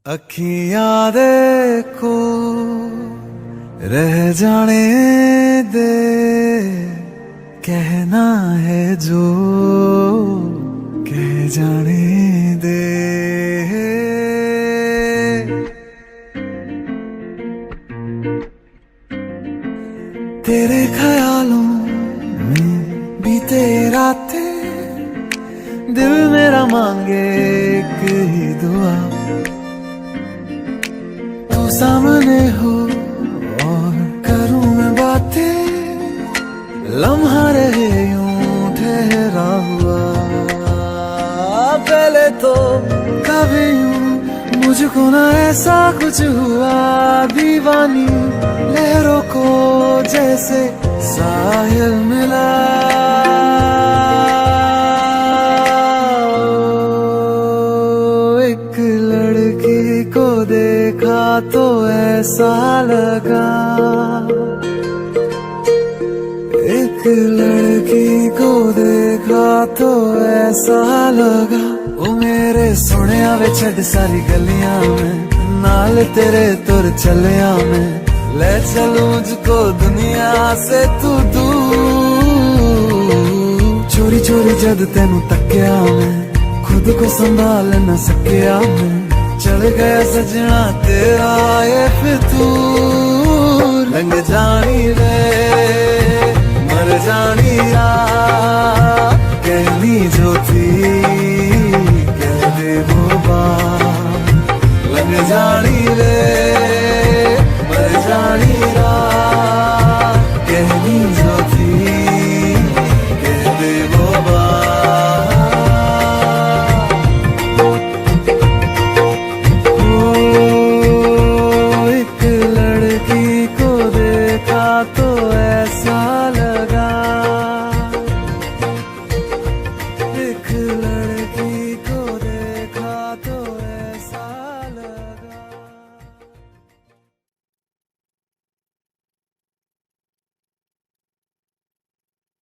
अखियां देखो रह जाने दे, कहना है जो कह जाने दे। तेरे ख्यालों में बीते रातें, दिल मेरा मांगे एक ही दुआ, तू सामने हो और करूं मैं बातें, लम्हा रहे यूं ठहरा हुआ। पहले तो कभी यूं मुझको ना ऐसा कुछ हुआ, दीवानी लहरों को जैसे साहिल मिला। एक लड़की को देखा तो ऐसा लगा, एक लड़की को देखा तो ऐसा लगा, ओ मेरे सोनिया वे छड़ सारी गलियां में, नाल तेरे तुर चलिया मैं, ले चलूं मुझको दुनिया से तू दूर। चोरी चोरी जद तेनू तक्या मैं, खुद को संभाल न सकिया मैं, चल गया सजना तेरा ये फितूर। रंग जानी रे मर जानी रा, कहनी जो थी कह दे वो बात। लग जानी रे मर जानी रा, कहनी जो थी कह दे वो बात। एक लड़की को देखा तो